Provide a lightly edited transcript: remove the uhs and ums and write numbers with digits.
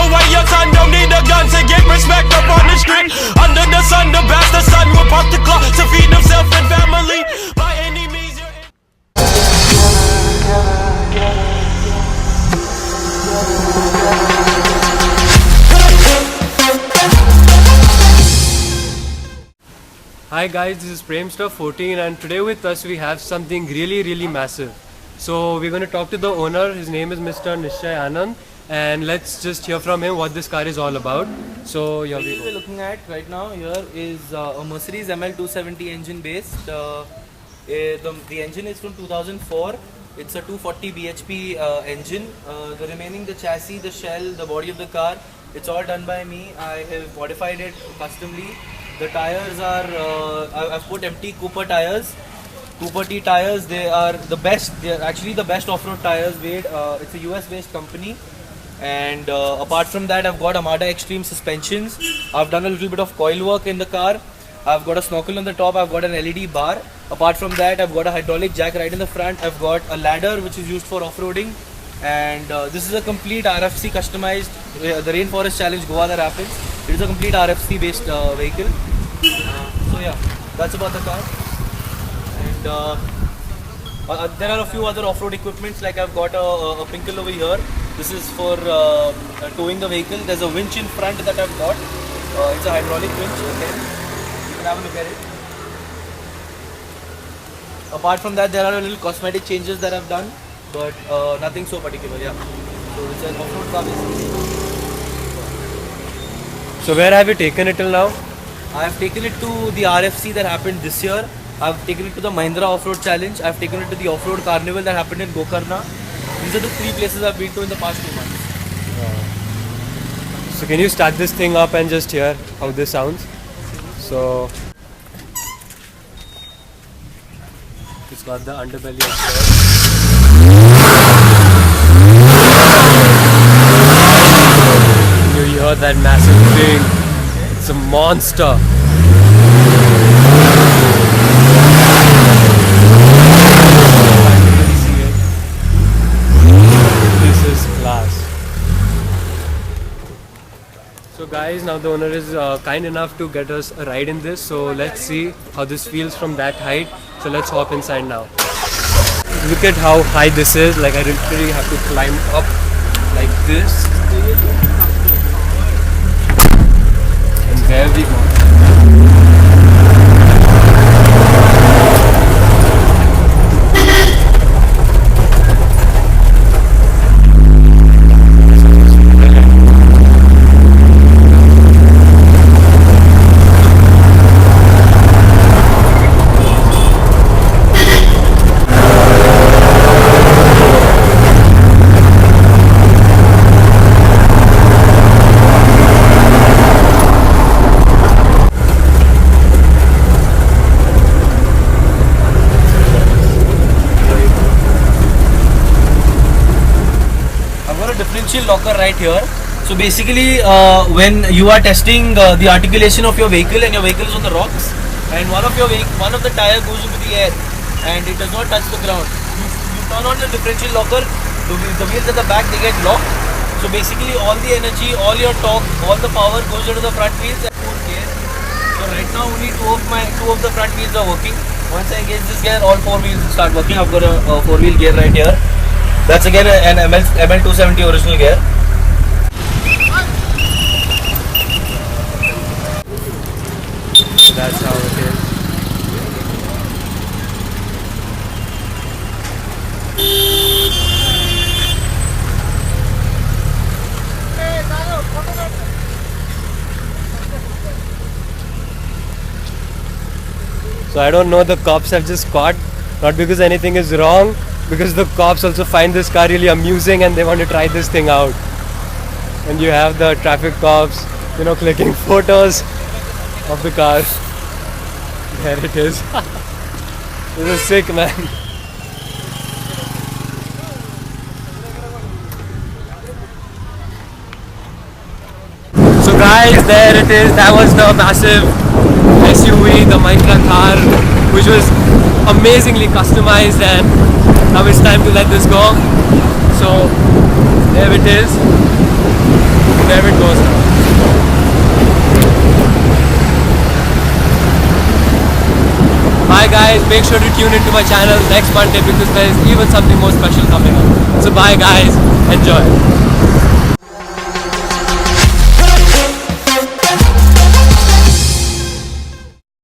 away your son. Don't need a gun to get respect up on the street. Under the sun, the bastard son will pop the clock to feed himself and family. By any means Hi guys, this is Premster14 and today with us we have something really massive. So we're going to talk to the owner. His name is Mr. Nishchay Anand and let's just hear from him what this car is all about. So here we What we're looking at right now here is a Mercedes ML270 engine based. The engine is from 2004. It's a 240 bhp engine. The remaining, the chassis, the shell, the body of the car, it's all done by me. I have modified it customly. The tires are, I've put MT Cooper tires. Cooper T tires, they are the best. They are actually the best off-road tires made. It's a US based company. And apart from that, I've got Armada Extreme suspensions. I've done a little bit of coil work in the car. I've got a snorkel on the top. I've got an LED bar. Apart from that, I've got a hydraulic jack right in the front. I've got a ladder which is used for off-roading. And this is a complete RFC customized, the Rainforest Challenge Goa that happens. It is a complete RFC based vehicle. So yeah, that's about the car. And there are a few other off-road equipments, like I've got a Pinkle over here. This is for towing the vehicle. There's a winch in front that I've got. It's a hydraulic winch. Okay, you can have a look at it. Apart from that, there are a little cosmetic changes that I've done, but nothing so particular. Yeah. So it's an off-road car basically. So where have you taken it till now? I have taken it to the RFC that happened this year. I've taken it to the Mahindra Off-Road Challenge. I've taken it to the Off-Road Carnival that happened in Gokarna. These are the 3 places I've been to in the past 2 months. So can you start this thing up and just hear how this sounds? So it's got the underbelly as well. You hear that massive thing? It's a monster. This is class. So guys, now the owner is kind enough to get us a ride in this. So let's see how this feels from that height. So let's hop inside now. Look at how high this is. Like I literally have to climb up like this. And there we go. Differential locker right here. So basically when you are testing the articulation of your vehicle and your vehicle is on the rocks and one of the tire goes into the air and it does not touch the ground, you turn on the differential locker, the wheels at the back, they get locked. So basically all the energy, all your torque, all the power goes into the front wheels and 4 gears. So right now only two of the front wheels are working. Once I engage this gear, all 4 wheels will start working. I've got a 4-wheel gear right here. That's again an ML270 original gear. So that's how it is. So I don't know, the cops have just caught, not because anything is wrong, because the cops also find this car really amusing and they want to try this thing out. And you have the traffic cops, you know, clicking photos of the car. There it is. This is sick, man. So guys, there it is. That was the massive SUV, the Mahindra Thar, which was amazingly customized, and now it's time to let this go. So there it is. wherever it goes now. Bye guys, make sure to tune into my channel next Monday because there is even something more special coming up. So bye guys, enjoy.